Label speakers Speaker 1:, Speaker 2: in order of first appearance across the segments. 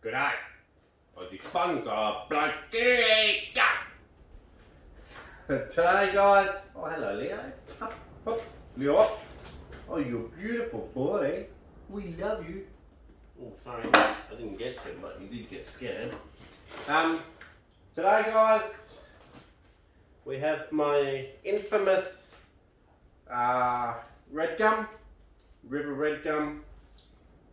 Speaker 1: G'day, Aussie Bonsai Bloke. Today, guys. Oh, hello, Leo. Leo. Oh, you're a beautiful boy. We love you. Oh, sorry, I didn't get to, but you did get scared. Today, guys, we have my infamous red gum, river red gum,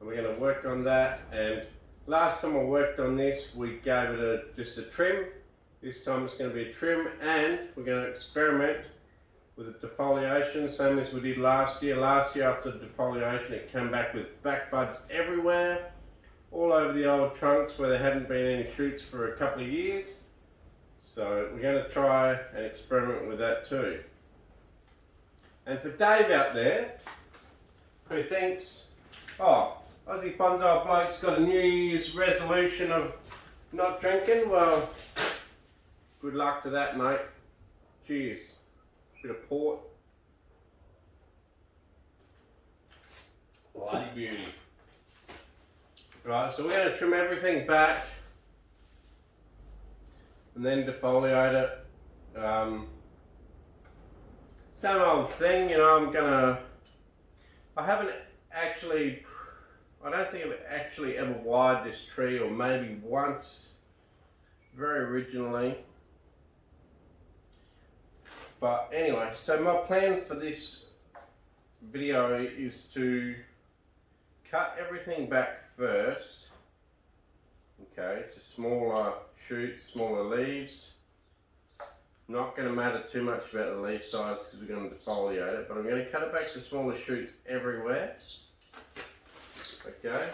Speaker 1: and we're going to work on that. And last time I worked on this, we gave it just a trim. This time it's going to be a trim, and we're going to experiment with the defoliation, same as we did last year. Last year, after the defoliation, it came back with back buds everywhere, all over the old trunks where there hadn't been any shoots for a couple of years. So we're going to try and experiment with that too. And for Dave out there, who thinks, oh, Aussie Bonsai Bloke's got a New Year's resolution of not drinking, well, good luck to that, mate. Cheers. Bit of port. Bloody beauty. Right, so we're going to trim everything back and then defoliate it. Same old thing, you know, I don't think I've actually ever wired this tree, or maybe once, very originally. But anyway, so my plan for this video is to cut everything back first, okay, to smaller shoots, smaller leaves. Not going to matter too much about the leaf size because we're going to defoliate it, but I'm going to cut it back to smaller shoots everywhere. Okay,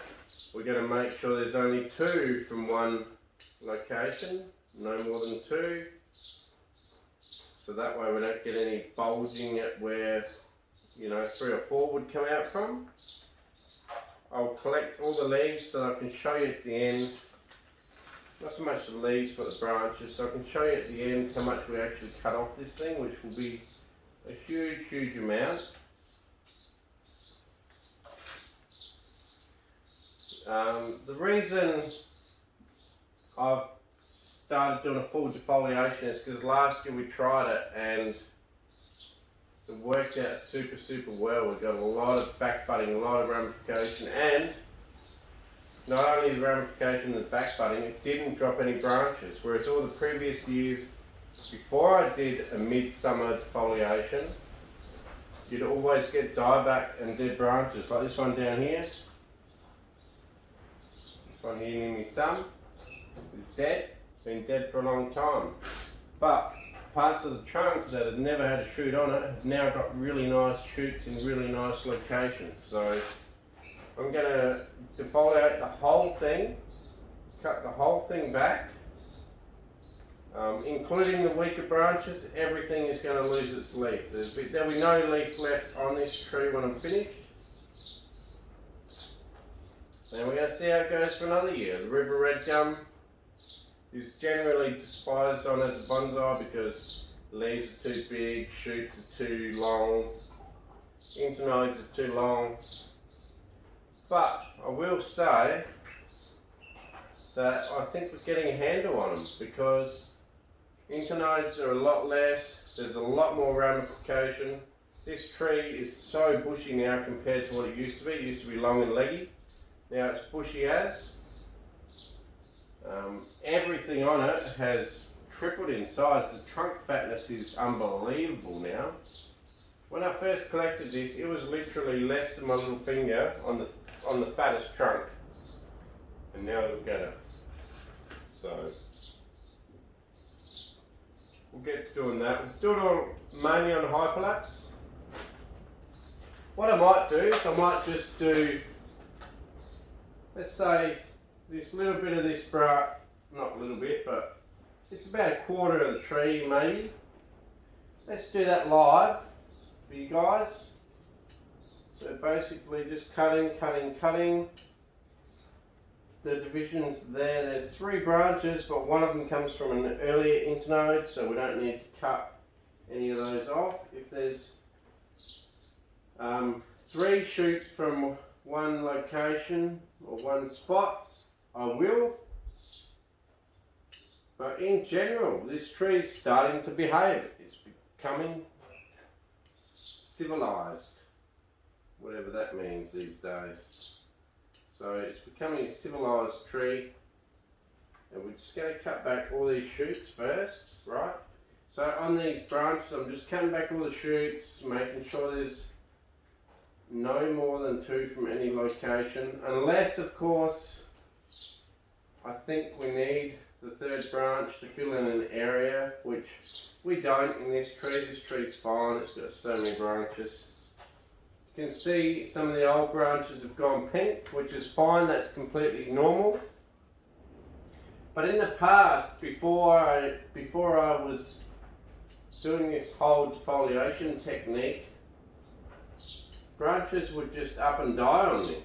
Speaker 1: we're going to make sure there's only 2 from one location, no more than 2. So that way we don't get any bulging at where, you know, 3 or 4 would come out from. I'll collect all the leaves so I can show you at the end, not so much the leaves but the branches, so I can show you at the end how much we actually cut off this thing, which will be a huge amount. The reason I've started doing a full defoliation is because last year we tried it and it worked out super well. We got a lot of back budding, a lot of ramification, and not only the ramification and the back budding, it didn't drop any branches, whereas all the previous years before I did a midsummer defoliation, you'd always get dieback and dead branches, like this one down here. This one here near my thumb is dead, been dead for a long time. But parts of the trunk that had never had a shoot on it have now got really nice shoots in really nice locations. So I'm going to defoliate the whole thing, cut the whole thing back, including the weaker branches. Everything is going to lose its leaf. There'll be no leaf left on this tree when I'm finished. And we're going to see how it goes for another year. The river red gum is generally despised on as a bonsai because leaves are too big, shoots are too long, internodes are too long. But I will say that I think we're getting a handle on them because internodes are a lot less, there's a lot more ramification. This tree is so bushy now compared to what it used to be. It used to be long and leggy. Now it's bushy as. Everything on it has tripled in size. The trunk fatness is unbelievable now. When I first collected this, it was literally less than my little finger on the fattest trunk. And now look at it. So we'll get to doing that. We'll do it all mainly on hyperlapse. What I might do is I might just do, let's say, this little bit of this branch, not a little bit, but it's about a quarter of the tree maybe. Let's do that live for you guys. So basically just cutting. The divisions there, there's 3 branches, but one of them comes from an earlier internode, so we don't need to cut any of those off. If there's 3 shoots from one location or one spot, I will. But in general, this tree is starting to behave. It's becoming civilized, whatever that means these days. So it's becoming a civilized tree, and we're just going to cut back all these shoots first, right? So on these branches, I'm just cutting back all the shoots, making sure there's no more than 2 from any location, unless of course I think we need the 3rd branch to fill in an area, which we don't in this tree. This tree's fine, it's got so many branches. You can see some of the old branches have gone pink, which is fine, that's completely normal. But in the past, before I was doing this whole defoliation technique, branches would just up and die on me.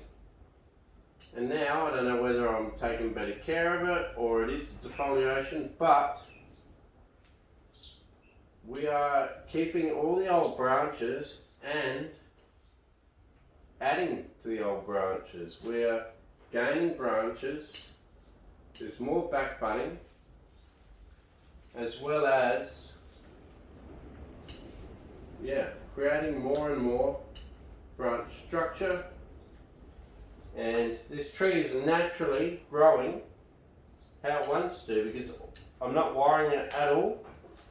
Speaker 1: And now, I don't know whether I'm taking better care of it or it is defoliation, but we are keeping all the old branches and adding to the old branches. We are gaining branches, there's more back budding, as well as, creating more and more branch structure. And this tree is naturally growing how it wants to, because I'm not wiring it at all.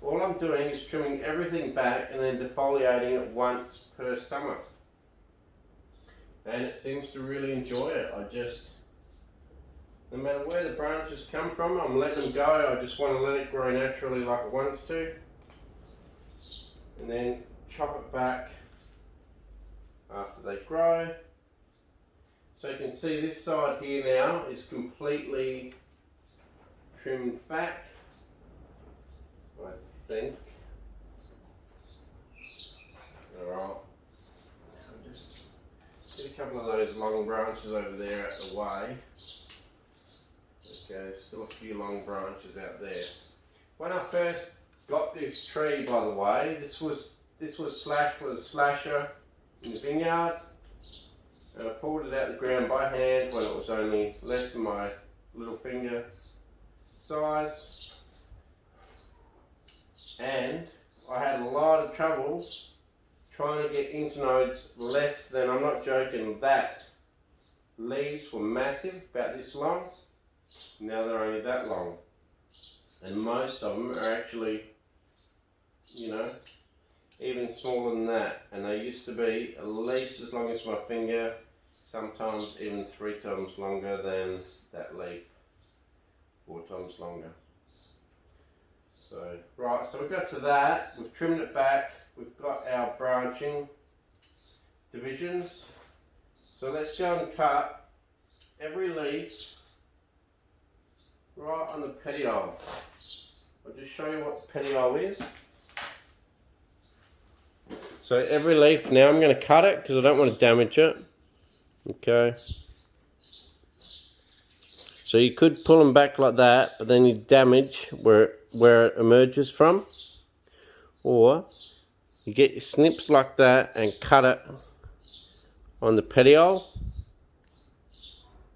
Speaker 1: All I'm doing is trimming everything back and then defoliating it once per summer. And it seems to really enjoy it. No matter where the branches come from, I'm letting them go. I just want to let it grow naturally like it wants to. And then chop it back after they grow. So you can see this side here now is completely trimmed back, I think. Alright, so just get a couple of those long branches over there out the way. Okay, still a few long branches out there. When I first got this tree, by the way, this was slashed with a slasher in the vineyard. And I pulled it out of the ground by hand when it was only less than my little finger size. And I had a lot of trouble trying to get internodes less than, I'm not joking, that leaves were massive, about this long. Now they're only that long. And most of them are actually, even smaller than that, and they used to be at least as long as my finger, sometimes even 3 times longer than that leaf, 4 times longer. So, right, so we've got to that, we've trimmed it back, we've got our branching divisions. So let's go and cut every leaf right on the petiole. I'll just show you what the petiole is. So every leaf now, I'm going to cut it because I don't want to damage it. Okay. So you could pull them back like that, but then you damage where it emerges from. Or you get your snips like that and cut it on the petiole.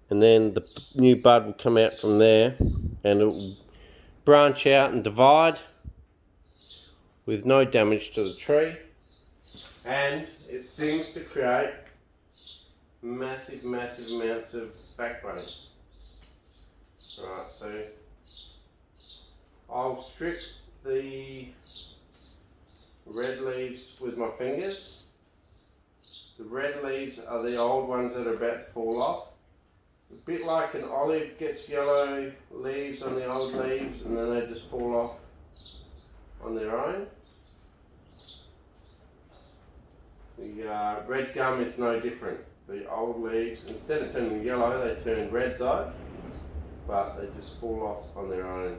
Speaker 1: And then the new bud will come out from there and it will branch out and divide with no damage to the tree. And it seems to create massive amounts of backbone. Right, so I'll strip the red leaves with my fingers. The red leaves are the old ones that are about to fall off. A bit like an olive gets yellow leaves on the old leaves and then they just fall off on their own. The red gum is no different. The old leaves, instead of turning yellow, they turn red though, but they just fall off on their own.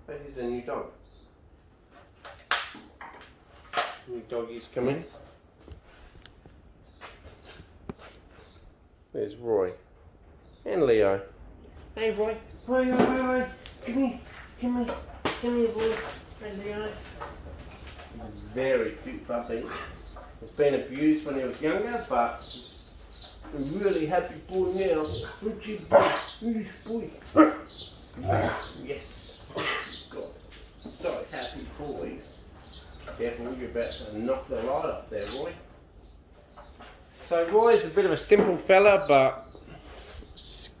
Speaker 1: But here's a new dog. New doggies coming. There's Roy and Leo. Hey Roy, Roy, come here, come here Roy. Hey Leo. He's a very cute puppy. He's been abused when he was younger, but a really happy boy now. Aren't you, boy? Yes, boy. Yes. God, so happy boys. Careful, you're about to knock the light up there, Roy. So Roy's a bit of a simple fella, but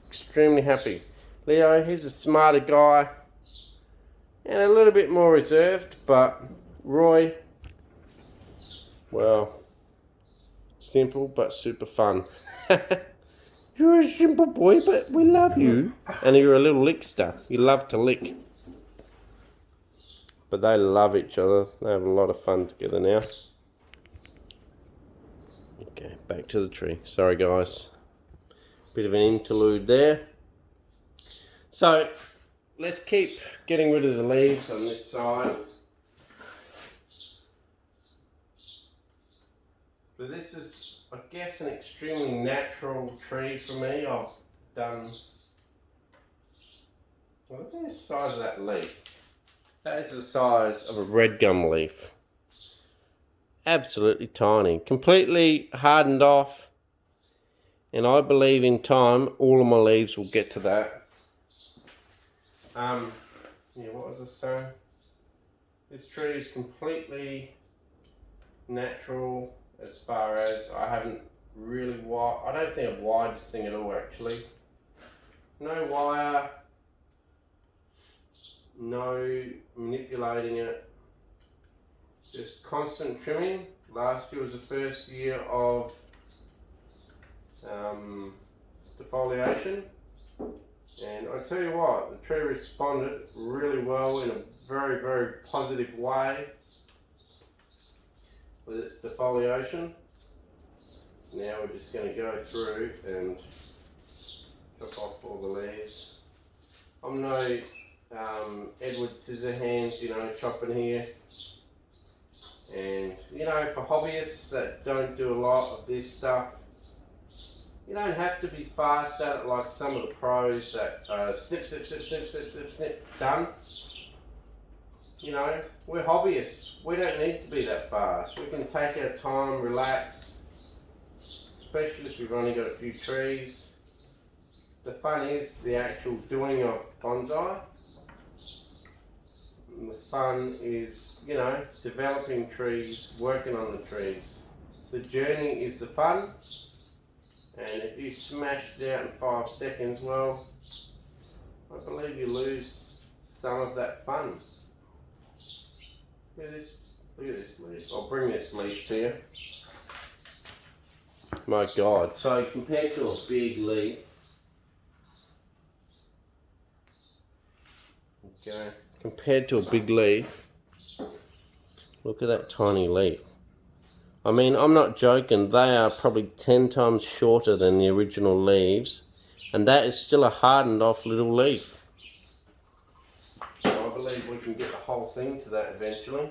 Speaker 1: extremely happy. Leo, he's a smarter guy and a little bit more reserved, but Roy, well, simple but super fun. You're a simple boy, but we love you. And you're a little lickster. You love to lick. But they love each other. They have a lot of fun together now. Okay, back to the tree. Sorry guys. Bit of an interlude there. So, let's keep getting rid of the leaves on this side. But this is, I guess, an extremely natural tree for me. I've done... Well, look at the size of that leaf. That is the size of a red gum leaf. Absolutely tiny. Completely hardened off. And I believe in time, all of my leaves will get to that. Yeah, what was I saying? This tree is completely natural as far as I haven't really I don't think I've wired this thing at all actually. No wire, no manipulating it, just constant trimming. Last year was the first year of defoliation. And I tell you what, the tree responded really well in a very, very positive way with its defoliation. Now we're just going to go through and chop off all the leaves. I'm no Edward Scissorhands, you know, chopping here. And you know, for hobbyists that don't do a lot of this stuff, you don't have to be fast at it like some of the pros that snip, snip, snip, snip, snip, snip, snip, done. You know, we're hobbyists. We don't need to be that fast. We can take our time, relax, especially if we've only got a few trees. The fun is the actual doing of bonsai. And the fun is, you know, developing trees, working on the trees. The journey is the fun. And if you smash it out in 5 seconds, well, I believe you lose some of that fun. Look at this leaf. I'll bring this leaf to you. My God. So compared to a big leaf, okay, compared to a big leaf, look at that tiny leaf. I mean, I'm not joking, they are probably 10 times shorter than the original leaves, and that is still a hardened off little leaf. So I believe we can get the whole thing to that eventually.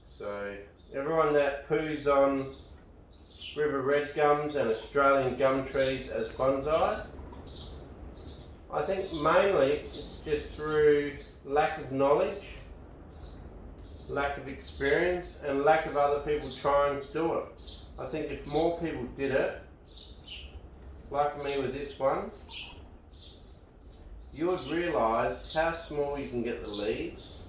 Speaker 1: So everyone that poos on river red gums and Australian gum trees as bonsai, I think mainly it's just through lack of knowledge, lack of experience, and lack of other people trying to do it. I think if more people did it, like me with this one, you would realise how small you can get the leaves.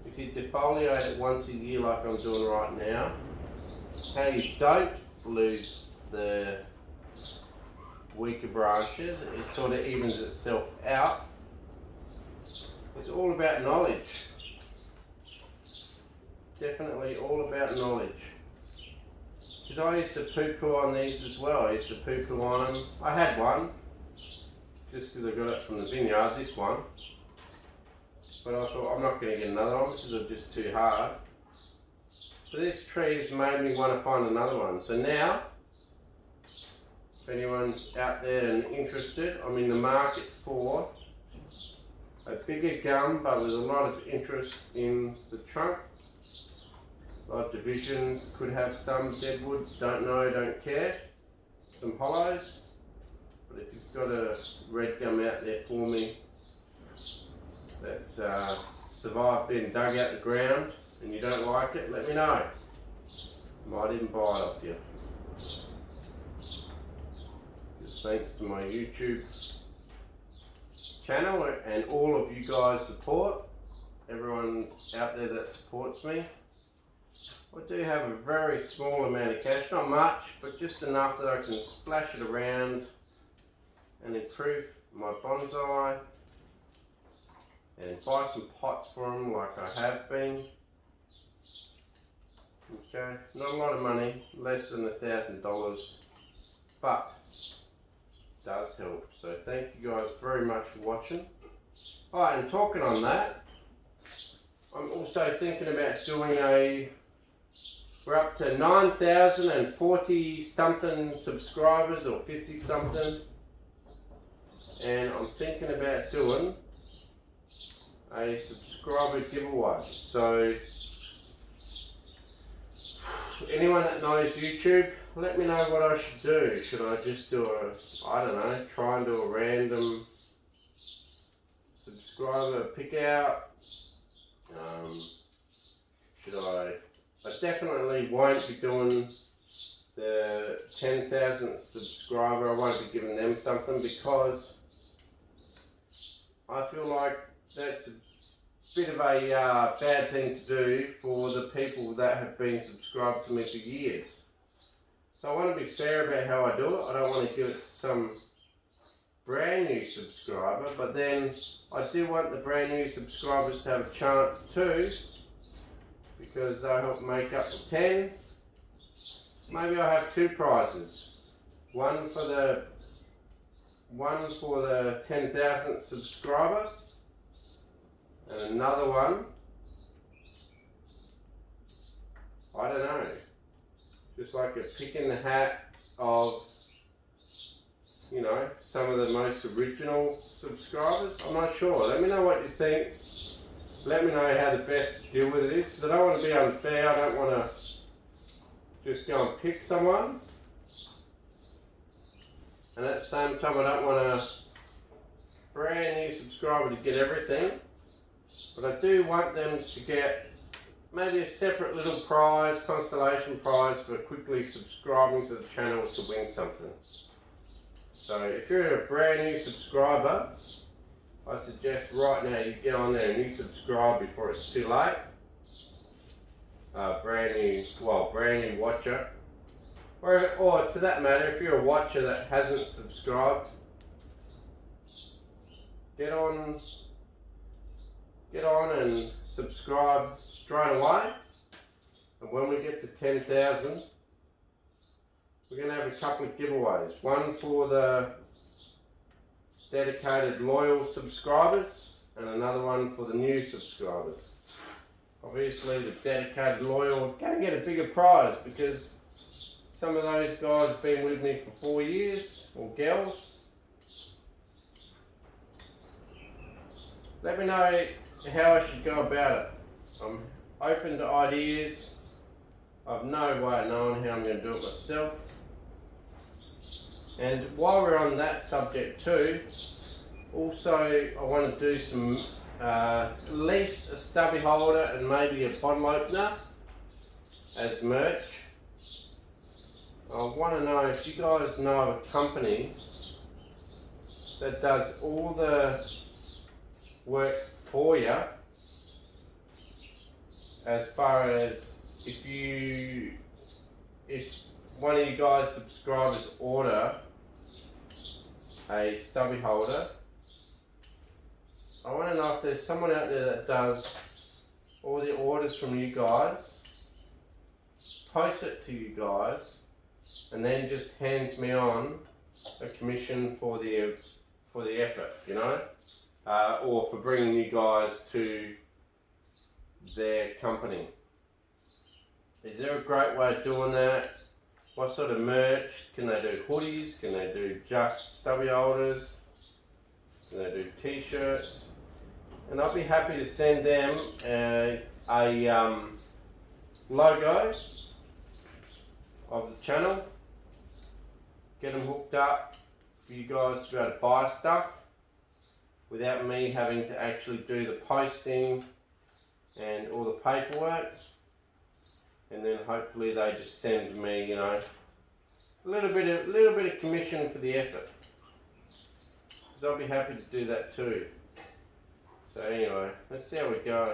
Speaker 1: If you defoliate it once a year like I'm doing right now, how you don't lose the weaker branches, it sort of evens itself out. It's all about knowledge. Definitely all about knowledge. Because I used to poo-poo on these as well. I used to poo-poo on them. I had one, just because I got it from the vineyard, this one. But I thought I'm not going to get another one because they're just too hard. So this tree has made me want to find another one. So now, if anyone's out there and interested, I'm in the market for a bigger gum but with a lot of interest in the trunk. A lot of divisions, could have some deadwood, don't know, don't care. Some hollows. But if you've got a red gum out there for me that's survived being dug out the ground and you don't like it, let me know. Might even buy it off you. Just thanks to my YouTube channel and all of you guys' support. Everyone out there that supports me. I do have a very small amount of cash, not much, but just enough that I can splash it around and improve my bonsai and buy some pots for them like I have been. Okay, not a lot of money, less than $1,000, but it does help. So thank you guys very much for watching. Alright, and talking on that, I'm also thinking about doing we're up to 9,040 something subscribers, or 50 something, and I'm thinking about doing a subscriber giveaway. So anyone that knows YouTube, let me know what I should do. Should I just do I don't know, try and do a random subscriber pick out? I definitely won't be doing the 10,000th subscriber. I won't be giving them something, because I feel like that's a bit of a bad thing to do for the people that have been subscribed to me for years. So I want to be fair about how I do it. I don't want to give it to some brand new subscriber, but then I do want the brand new subscribers to have a chance too, because they'll help make up the 10. Maybe I'll have two prizes. One for the 10,000th subscriber, and another one, I don't know, just like a pick in the hat of, you know, some of the most original subscribers. I'm not sure. Let me know what you think. Let me know how the best to deal with it is, because I don't want to be unfair. I don't want to just go and pick someone, and at the same time I don't want a brand new subscriber to get everything. But I do want them to get maybe a separate little prize, constellation prize, for quickly subscribing to the channel to win something. So if you're a brand new subscriber, I suggest right now you get on there and you subscribe before it's too late. Brand new watcher, or to that matter, if you're a watcher that hasn't subscribed, get on and subscribe straight away. And when we get to 10,000, we're going to have a couple of giveaways. One for the dedicated loyal subscribers, and another one for the new subscribers. Obviously the dedicated loyal are going to get a bigger prize, because some of those guys have been with me for 4 years, or gals. Let me know how I should go about it. I'm open to ideas. I've no way of knowing how I'm going to do it myself. And while we're on that subject too, also I want to do some, at least a stubby holder and maybe a bottle opener as merch. I want to know if you guys know of a company that does all the work for you, as far as if one of you guys subscribers order a stubby holder, I want to know if there's someone out there that does all the orders from you guys, posts it to you guys, and then just hands me on a commission for the effort, you know, or for bringing you guys to their company. Is there a great way of doing that? What sort of merch? Can they do hoodies? Can they do just stubby holders? Can they do t-shirts? And I'll be happy to send them a logo of the channel, get them hooked up for you guys to be able to buy stuff without me having to actually do the posting and all the paperwork. And then hopefully they just send me, you know, a little bit of commission for the effort. Because I'll be happy to do that too. So anyway, let's see how we go.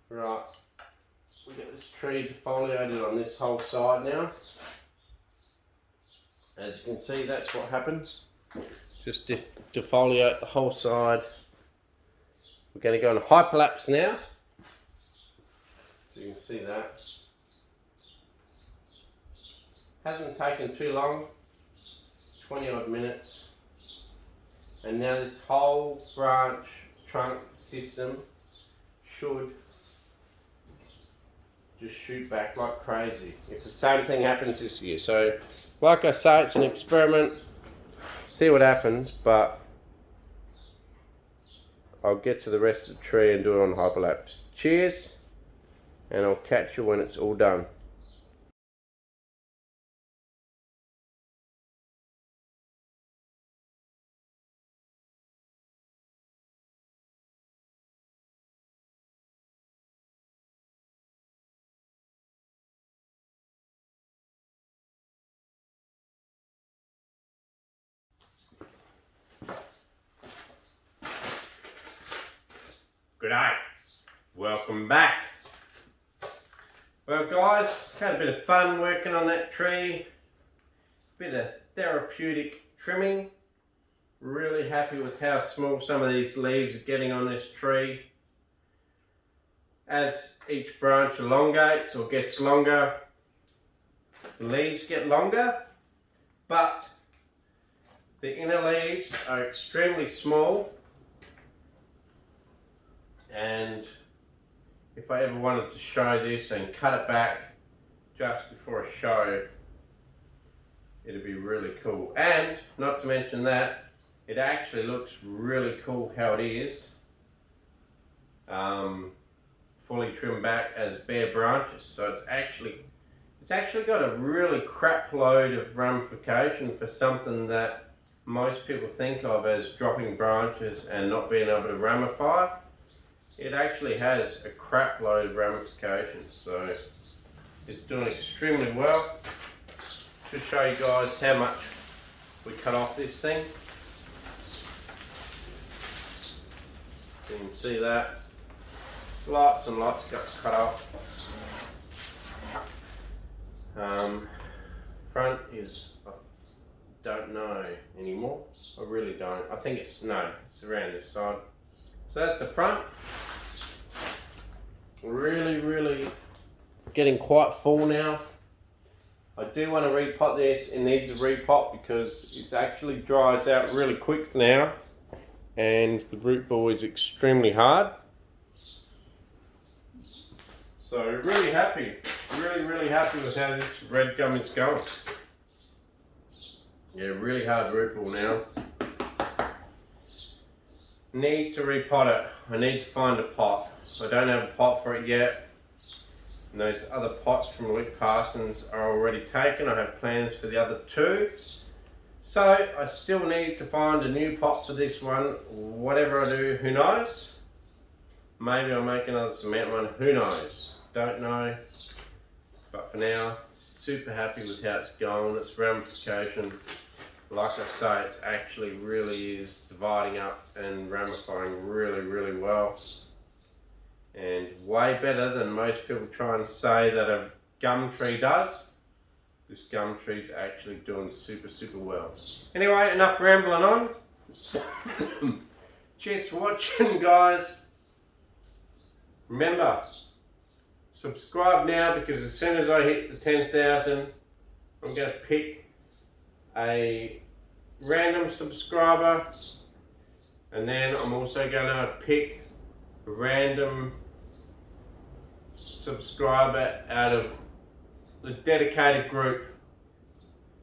Speaker 1: Right, we get this tree defoliated on this whole side now. As you can see, that's what happens. Just defoliate the whole side. We're going to go on hyperlapse now. So you can see that. Hasn't taken too long, 20 odd minutes. And now this whole branch trunk system should just shoot back like crazy if the same thing happens this year. So like I say, it's an experiment, see what happens, but I'll get to the rest of the tree and do it on hyperlapse. Cheers, and I'll catch you when it's all done. G'day, welcome back. Well guys, had a bit of fun working on that tree, bit of therapeutic trimming. Really happy with how small some of these leaves are getting on this tree. As each branch elongates or gets longer, the leaves get longer, but the inner leaves are extremely small. And if I ever wanted to show this and cut it back just before a show, it'd be really cool. And not to mention that, it actually looks really cool how it is. Fully trimmed back as bare branches. So it's actually got a really crap load of ramification for something that most people think of as dropping branches and not being able to ramify. It actually has a crap load of ramifications, so it's doing extremely well. To show you guys how much we cut off this thing. You can see that. Lots and lots got cut off. Front is, I don't know anymore. I really don't. I think it's around this side. So that's the front. Really getting quite full now. I do want to repot this. It needs a repot because it actually dries out really quick now, and the root ball is extremely hard. So really happy with how this red gum is going. Yeah, really hard root ball now. Need to repot it. I need to find a pot. I don't have a pot for it yet. And those other pots from Luke Parsons are already taken. I have plans for the other two. So I still need to find a new pot for this one. Whatever I do, who knows? Maybe I'll make another cement one, who knows? Don't know. But for now, super happy with how it's going. Its ramification, like I say, it actually really is dividing up and ramifying really well. And way better than most people try and say that a gum tree does. This gum tree is actually doing super well. Anyway, enough rambling on. Cheers for watching, guys. Remember, subscribe now, because as soon as I hit the 10,000, I'm going to pick a random subscriber, and then I'm also going to pick a random subscriber out of the dedicated group.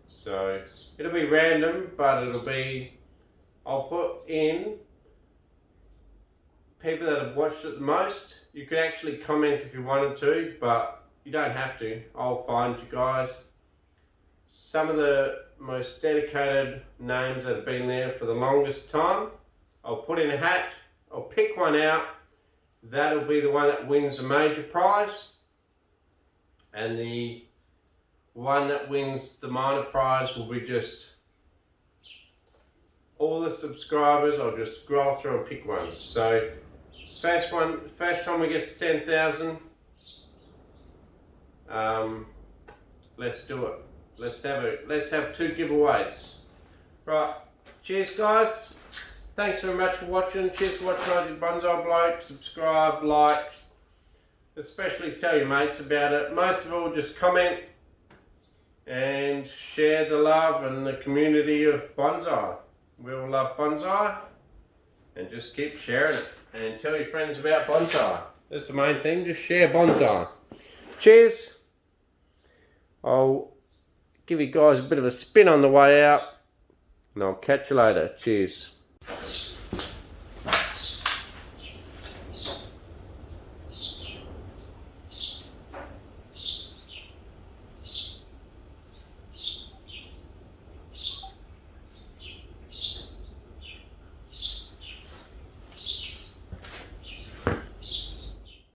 Speaker 1: So it'll be random, but I'll put in people that have watched it the most. You could actually comment if you wanted to, but you don't have to. I'll find you guys. Some of the most dedicated names that have been there for the longest time, I'll put in a hat. I'll pick one out. That'll be the one that wins the major prize. And the one that wins the minor prize will be just all the subscribers. I'll just scroll through and pick one. So first time we get to 10,000, let's do it. Let's have 2 giveaways. Right, cheers guys. Thanks very much for watching. Cheers for watching Aussie Bonsai Bloke. Subscribe, like, especially tell your mates about it. Most of all, just comment and share the love and the community of bonsai. We all love bonsai, and just keep sharing it and tell your friends about bonsai. That's the main thing, just share bonsai. Cheers. I'll give you guys a bit of a spin on the way out, and I'll catch you later. Cheers.